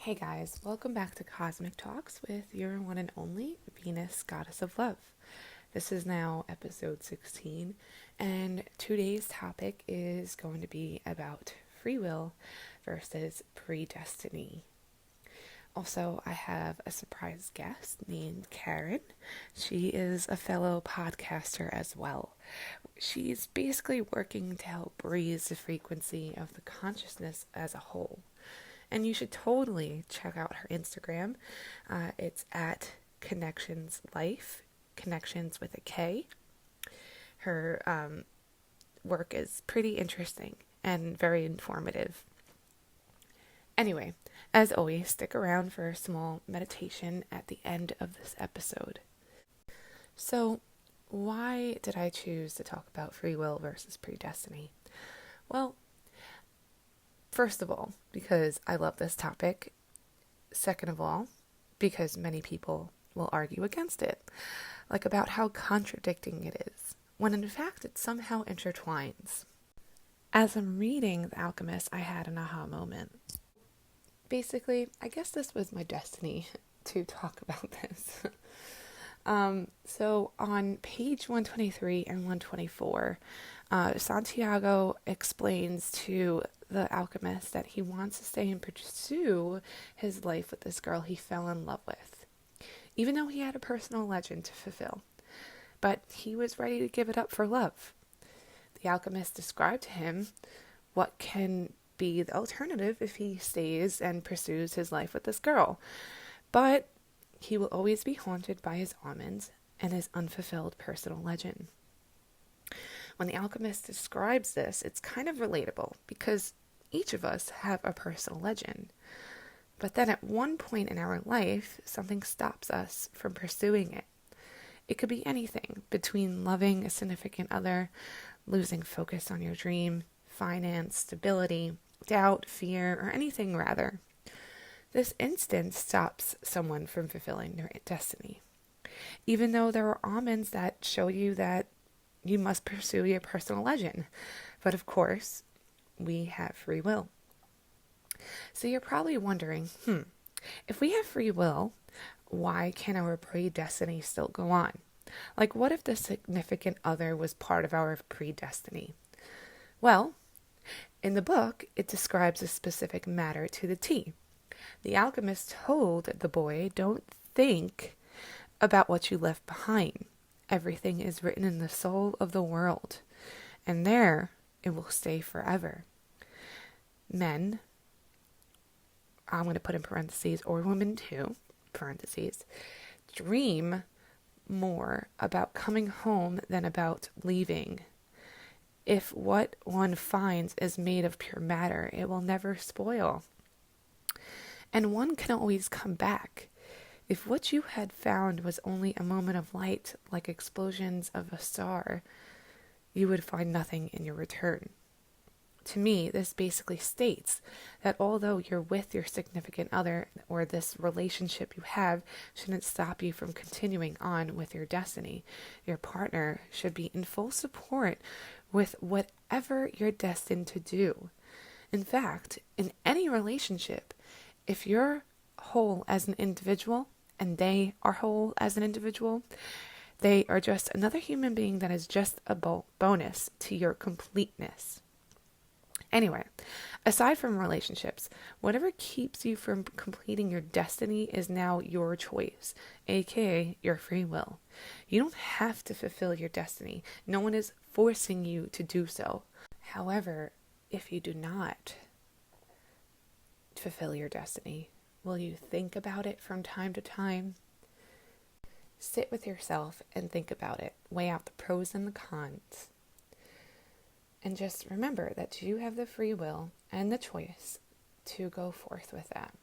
Hey guys, welcome back to Cosmic Talks with your one and only Venus, Goddess of Love. This is now episode 16, and today's topic is going to be about free will versus predestiny. Also, I have a surprise guest named Karen. She is a fellow podcaster as well. She's basically working to help raise the frequency of the consciousness as a whole. And you should totally check out her Instagram. It's at Connections Life, Connections with a K. Her work is pretty interesting and very informative. Anyway, as always, stick around for a small meditation at the end of this episode. So, why did I choose to talk about free will versus predestiny? Well, first of all, because I love this topic. Second of all, because many people will argue against it, like about how contradicting it is, when in fact it somehow intertwines. As I'm reading The Alchemist, I had an aha moment. Basically, I guess this was my destiny to talk about this. So on page 123 and 124, Santiago explains to the alchemist that he wants to stay and pursue his life with this girl he fell in love with, even though he had a personal legend to fulfill. But he was ready to give it up for love. The alchemist described to him what can be the alternative if he stays and pursues his life with this girl. But he will always be haunted by his almonds and his unfulfilled personal legend. When the alchemist describes this, it's kind of relatable because each of us have a personal legend. But then at one point in our life, something stops us from pursuing it. It could be anything between loving a significant other, losing focus on your dream, finance, stability, doubt, fear, or anything rather. This instant stops someone from fulfilling their destiny. Even though there are almonds that show you that you must pursue your personal legend. But of course, we have free will. So you're probably wondering, if we have free will, why can our predestiny still go on? Like, what if the significant other was part of our predestiny? Well, in the book, it describes a specific matter to the T. The alchemist told the boy, don't think about what you left behind. Everything is written in the soul of the world, and there it will stay forever. Men, I'm going to put in parentheses, or women too, parentheses, dream more about coming home than about leaving. If what one finds is made of pure matter, it will never spoil. And one can always come back. If what you had found was only a moment of light, like explosions of a star, you would find nothing in your return. To me, this basically states that although you're with your significant other, or this relationship you have shouldn't stop you from continuing on with your destiny. Your partner should be in full support with whatever you're destined to do. In fact, in any relationship, if you're whole as an individual and they are whole as an individual, they are just another human being that is just a bonus to your completeness. Anyway, aside from relationships, whatever keeps you from completing your destiny is now your choice, aka your free will. You don't have to fulfill your destiny. No one is forcing you to do so. However, if you do not fulfill your destiny, will you think about it from time to time? Sit with yourself and think about it. Weigh out the pros and the cons. And just remember that you have the free will and the choice to go forth with that.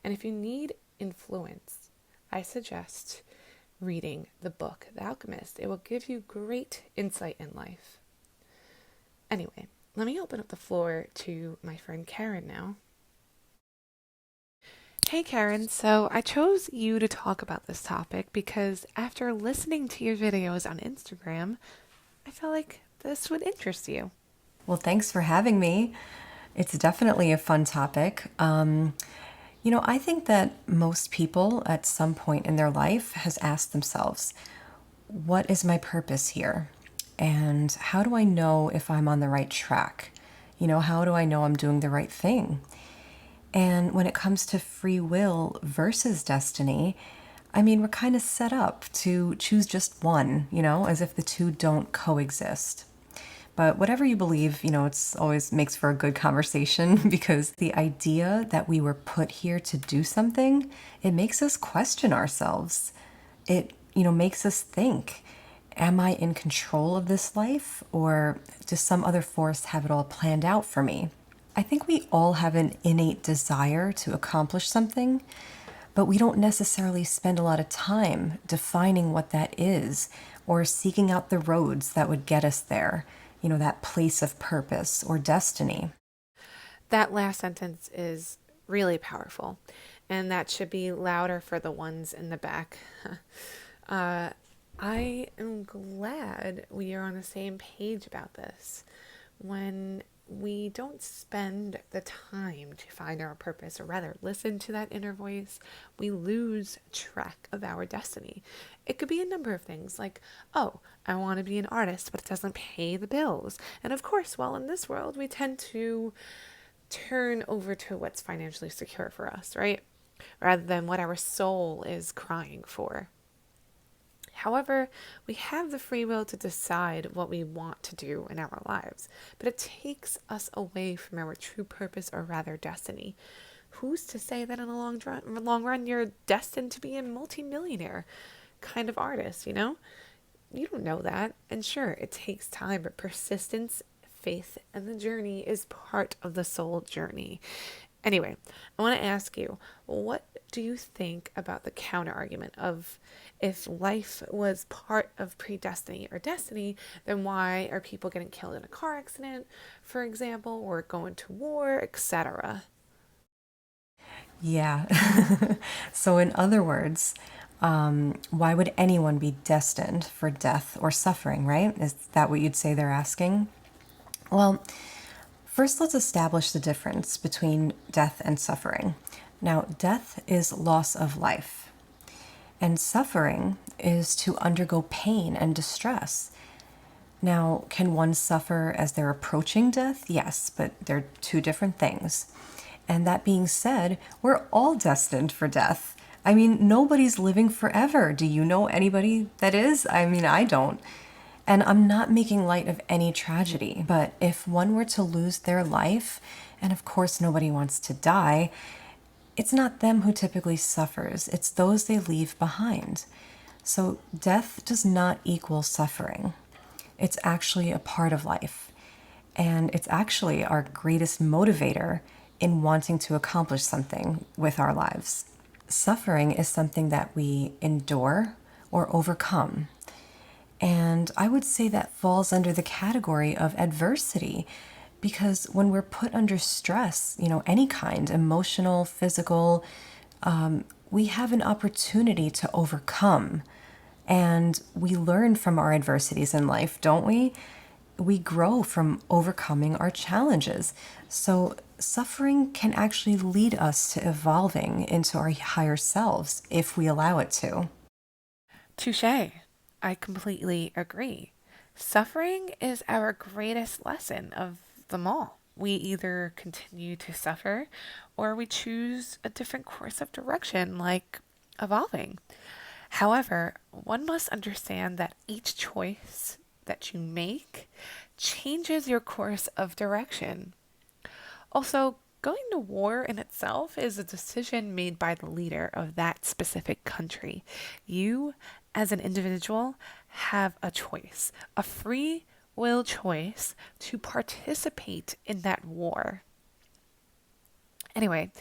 And if you need influence, I suggest reading the book, The Alchemist. It will give you great insight in life. Anyway, let me open up the floor to my friend Karen now. Hey Karen, so I chose you to talk about this topic because after listening to your videos on Instagram, I felt like this would interest you. Well, thanks for having me. It's definitely a fun topic. I think that most people at some point in their life has asked themselves, what is my purpose here? And how do I know if I'm on the right track? How do I know I'm doing the right thing? And when it comes to free will versus destiny, I mean, we're kind of set up to choose just one, as if the two don't coexist. But whatever you believe, it's always makes for a good conversation because the idea that we were put here to do something, it makes us question ourselves. It, makes us think, am I in control of this life or does some other force have it all planned out for me? I think we all have an innate desire to accomplish something, but we don't necessarily spend a lot of time defining what that is or seeking out the roads that would get us there, that place of purpose or destiny. That last sentence is really powerful, and that should be louder for the ones in the back. uh, I am glad we are on the same page about this. When we don't spend the time to find our purpose, or rather listen to that inner voice, we lose track of our destiny. It could be a number of things like, oh, I want to be an artist, but it doesn't pay the bills. And of course, well, in this world, we tend to turn over to what's financially secure for us, right? Rather than what our soul is crying for. However, we have the free will to decide what we want to do in our lives, but it takes us away from our true purpose, or rather destiny. Who's to say that in the long run you're destined to be a multimillionaire kind of artist, you know? You don't know that. And sure, it takes time, but persistence, faith, and the journey is part of the soul journey. Anyway, I want to ask you, what do you think about the counter argument of, if life was part of predestiny or destiny, then why are people getting killed in a car accident, for example, or going to war, etc.? Yeah. So, in other words, why would anyone be destined for death or suffering, right? Is that what you'd say they're asking? Well, first, let's establish the difference between death and suffering. Now, death is loss of life, and suffering is to undergo pain and distress. Now, can one suffer as they're approaching death? Yes, but they're two different things. And that being said, we're all destined for death. I mean, nobody's living forever. Do you know anybody that is? I mean, I don't. And I'm not making light of any tragedy, but if one were to lose their life, and of course nobody wants to die, it's not them who typically suffers, it's those they leave behind. So death does not equal suffering. It's actually a part of life. And it's actually our greatest motivator in wanting to accomplish something with our lives. Suffering is something that we endure or overcome. And I would say that falls under the category of adversity because when we're put under stress, any kind, emotional, physical, we have an opportunity to overcome. And we learn from our adversities in life, don't we? We grow from overcoming our challenges. So, suffering can actually lead us to evolving into our higher selves if we allow it to. Touche. I completely agree. Suffering is our greatest lesson of them all. We either continue to suffer or we choose a different course of direction, like evolving. However, one must understand that each choice that you make changes your course of direction. Also, going to war in itself is a decision made by the leader of that specific country. You, as an individual, have a choice, a free will choice to participate in that war. Anyway,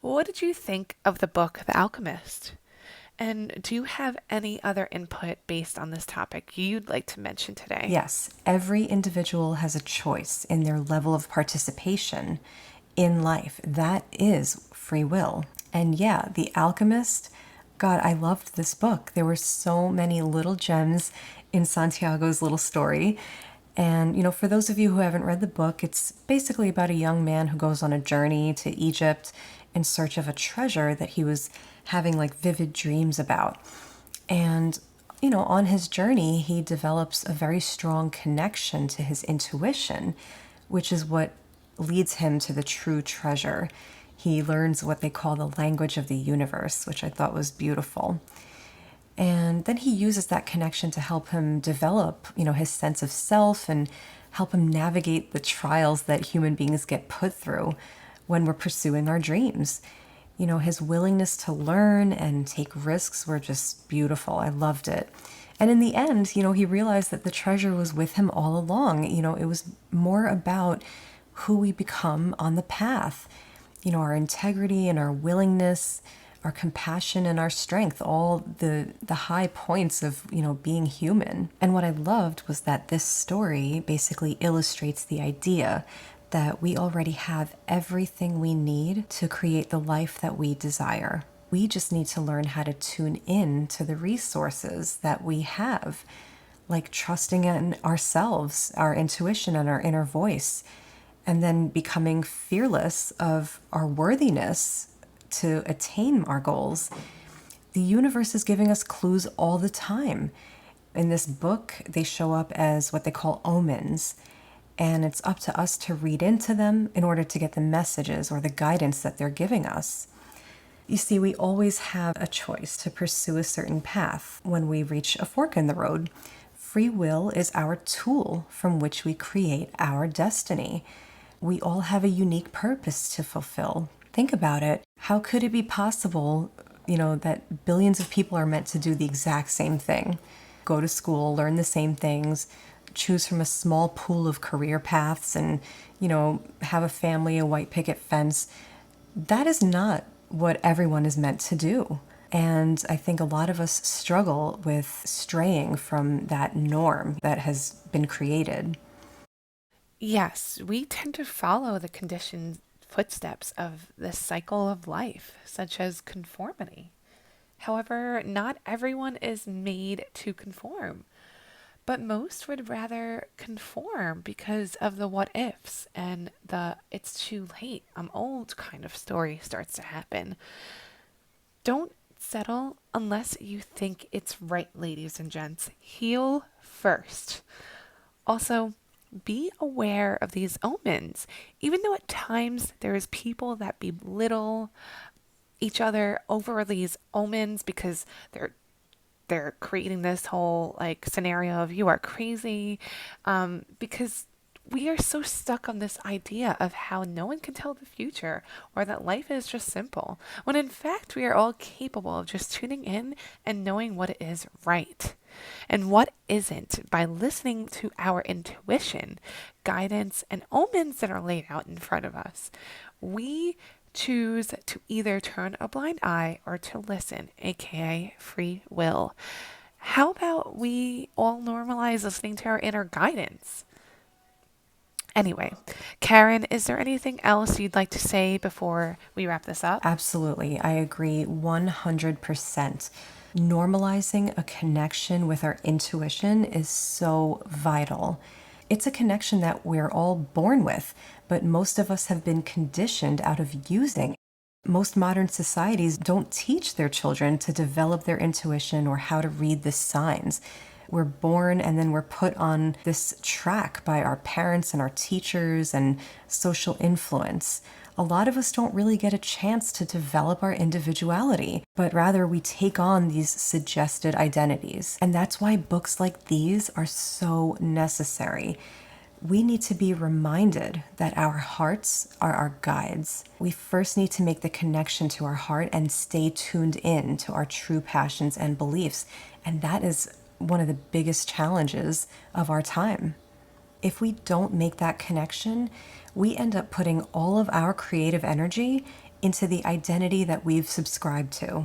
what did you think of the book The Alchemist? And do you have any other input based on this topic you'd like to mention today? Yes, every individual has a choice in their level of participation in life. That is free will. And yeah, The Alchemist, God, I loved this book. There were so many little gems in Santiago's little story. And, for those of you who haven't read the book, it's basically about a young man who goes on a journey to Egypt in search of a treasure that he was having like vivid dreams about. And, on his journey, he develops a very strong connection to his intuition, which is what leads him to the true treasure. He learns what they call the language of the universe, which I thought was beautiful. And then he uses that connection to help him develop, his sense of self and help him navigate the trials that human beings get put through when we're pursuing our dreams. His willingness to learn and take risks were just beautiful. I loved it. And in the end, he realized that the treasure was with him all along. It was more about who we become on the path, our integrity and our willingness, our compassion and our strength, all the high points of, being human. And what I loved was that this story basically illustrates the idea that we already have everything we need to create the life that we desire. We just need to learn how to tune in to the resources that we have, like trusting in ourselves, our intuition, and our inner voice, and then becoming fearless of our worthiness to attain our goals. The universe is giving us clues all the time. In this book, they show up as what they call omens, and it's up to us to read into them in order to get the messages or the guidance that they're giving us. You see, we always have a choice to pursue a certain path when we reach a fork in the road. Free will is our tool from which we create our destiny. We all have a unique purpose to fulfill. Think about it. How could it be possible, that billions of people are meant to do the exact same thing? Go to school, learn the same things, choose from a small pool of career paths, and, have a family, a white picket fence. That is not what everyone is meant to do. And I think a lot of us struggle with straying from that norm that has been created. Yes, we tend to follow the conditioned footsteps of the cycle of life, such as conformity. However, not everyone is made to conform, but most would rather conform because of the what ifs and the it's too late, I'm old kind of story starts to happen. Don't settle unless you think it's right, ladies and gents. Heal first. Also, be aware of these omens, even though at times there is people that belittle each other over these omens because they're creating this whole like scenario of you are crazy, because we are so stuck on this idea of how no one can tell the future or that life is just simple, when in fact we are all capable of just tuning in and knowing what is right and what isn't by listening to our intuition, guidance, and omens that are laid out in front of us. We choose to either turn a blind eye or to listen, aka free will. How about we all normalize listening to our inner guidance? Anyway, Karen, is there anything else you'd like to say before we wrap this up? Absolutely. I agree 100%. Normalizing a connection with our intuition is so vital. It's a connection that we're all born with, but most of us have been conditioned out of using. Most modern societies don't teach their children to develop their intuition or how to read the signs. We're born and then we're put on this track by our parents and our teachers and social influence. A lot of us don't really get a chance to develop our individuality, but rather we take on these suggested identities. And that's why books like these are so necessary. We need to be reminded that our hearts are our guides. We first need to make the connection to our heart and stay tuned in to our true passions and beliefs. And that is one of the biggest challenges of our time. If we don't make that connection, we end up putting all of our creative energy into the identity that we've subscribed to.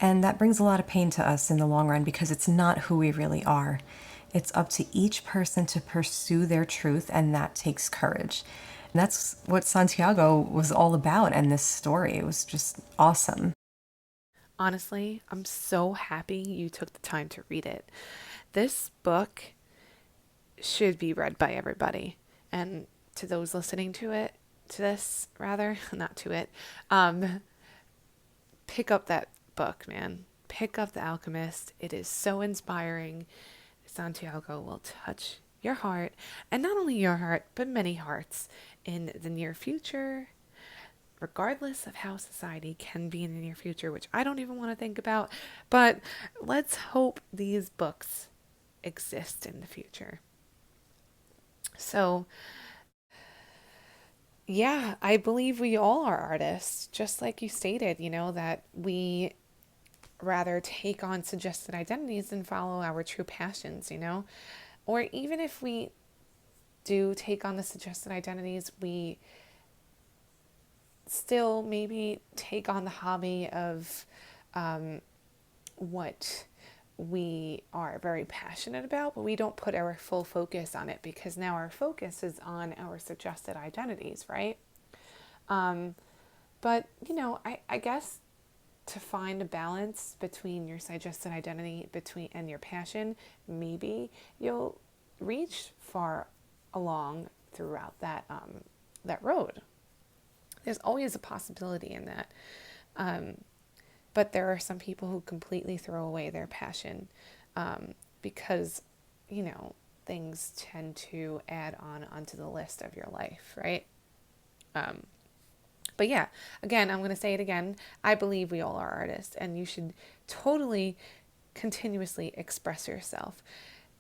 And that brings a lot of pain to us in the long run because it's not who we really are. It's up to each person to pursue their truth, and that takes courage. And that's what Santiago was all about in this story. It was just awesome. Honestly, I'm so happy you took the time to read it. This book should be read by everybody. And to those listening to it, to this, rather, not to it, um, pick up that book, man. Pick up The Alchemist. It is so inspiring. Santiago will touch your heart, and not only your heart, but many hearts in the near future, regardless of how society can be in the near future, which I don't even want to think about. But let's hope these books exist in the future. So, yeah, I believe we all are artists, just like you stated, that we rather take on suggested identities than follow our true passions. Or even if we do take on the suggested identities, we still maybe take on the hobby of what we are very passionate about, but we don't put our full focus on it because now our focus is on our suggested identities, right? But, I guess to find a balance between your suggested identity and your passion, maybe you'll reach far along throughout that road. There's always a possibility in that. But there are some people who completely throw away their passion because, things tend to add on onto the list of your life, right? But yeah, again, I'm going to say it again. I believe we all are artists, and you should totally continuously express yourself.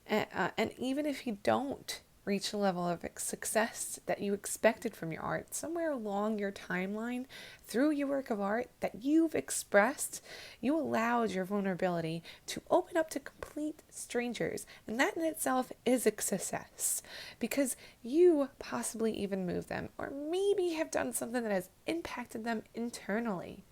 And even if you don't reach the level of success that you expected from your art, somewhere along your timeline, through your work of art that you've expressed, you allowed your vulnerability to open up to complete strangers. And that in itself is a success because you possibly even moved them or maybe have done something that has impacted them internally.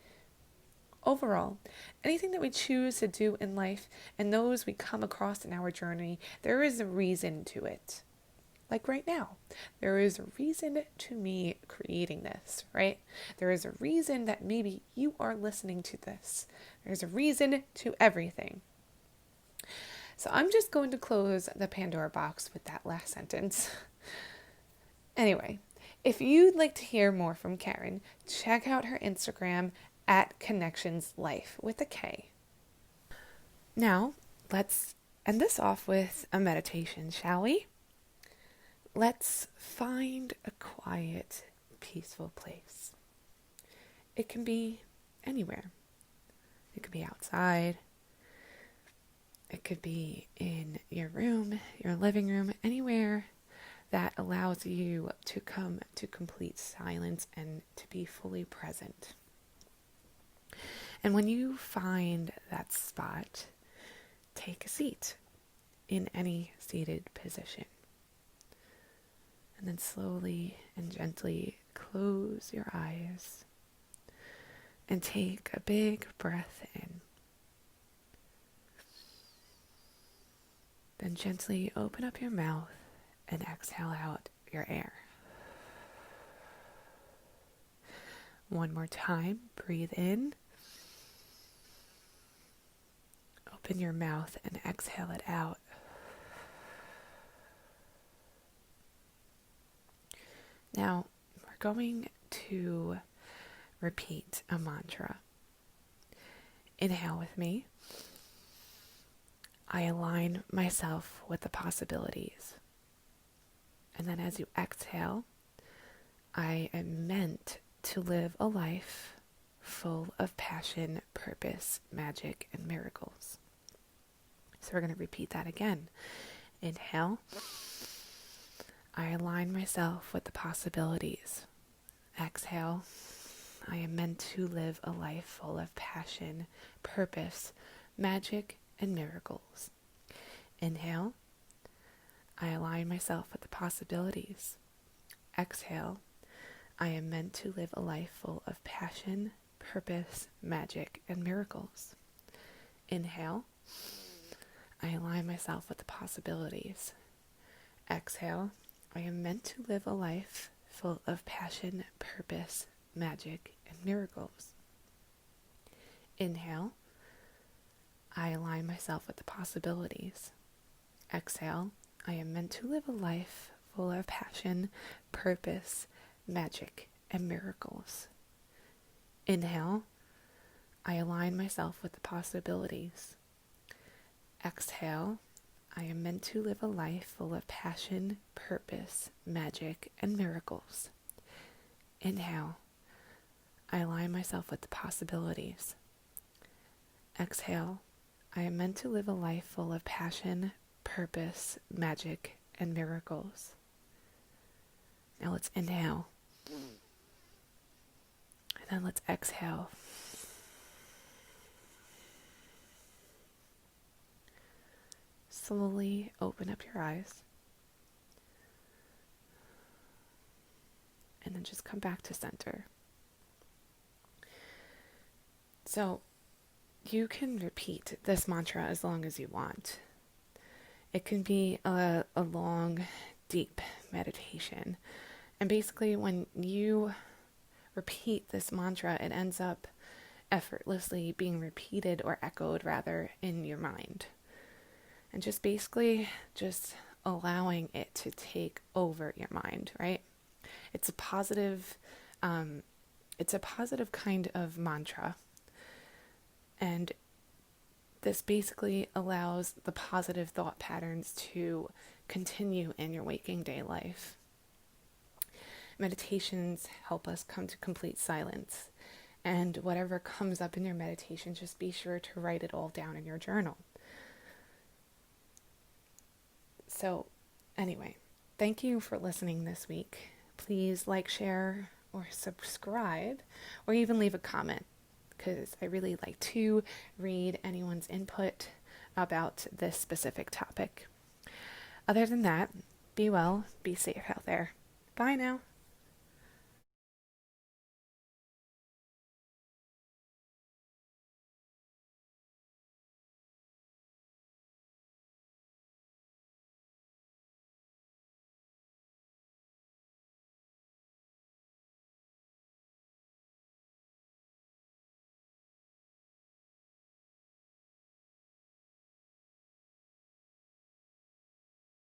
Overall, anything that we choose to do in life and those we come across in our journey, there is a reason to it. Like right now, there is a reason to me creating this, right? There is a reason that maybe you are listening to this. There's a reason to everything. So I'm just going to close the Pandora box with that last sentence. Anyway, if you'd like to hear more from Karen, check out her Instagram at Connections Life with a K. Now, let's end this off with a meditation, shall we? Let's find a quiet, peaceful place. It can be anywhere. It could be outside. It could be in your room, your living room, anywhere that allows you to come to complete silence and to be fully present. And when you find that spot, take a seat in any seated position. And then slowly and gently close your eyes and take a big breath in. Then gently open up your mouth and exhale out your air. One more time, breathe in. Open your mouth and exhale it out. Now, we're going to repeat a mantra. Inhale with me. I align myself with the possibilities. And then as you exhale, I am meant to live a life full of passion, purpose, magic, and miracles. So we're going to repeat that again. Inhale. I align myself with the possibilities. Exhale. I am meant to live a life full of passion, purpose, magic, and miracles. Inhale. I align myself with the possibilities. Exhale. I am meant to live a life full of passion, purpose, magic, and miracles. Inhale. I align myself with the possibilities. Exhale. I am meant to live a life full of passion, purpose, magic, and miracles. Inhale. I align myself with the possibilities. Exhale. I am meant to live a life full of passion, purpose, magic, and miracles. Inhale, I align myself with the possibilities. Exhale, I am meant to live a life full of passion, purpose, magic, and miracles. Inhale, I align myself with the possibilities. Exhale, I am meant to live a life full of passion, purpose, magic, and miracles. Now let's inhale. And then let's exhale. Slowly open up your eyes. And then just come back to center. So you can repeat this mantra as long as you want. It can be a long, deep meditation. And basically, when you repeat this mantra, it ends up effortlessly being repeated or echoed, rather, in your mind. And just basically just allowing it to take over your mind, right? It's a positive kind of mantra. And this basically allows the positive thought patterns to continue in your waking day life. Meditations help us come to complete silence. And whatever comes up in your meditation, just be sure to write it all down in your journal. So, anyway, thank you for listening this week. Please like, share, or subscribe, or even leave a comment, because I really like to read anyone's input about this specific topic. Other than that, be well, be safe out there. Bye now.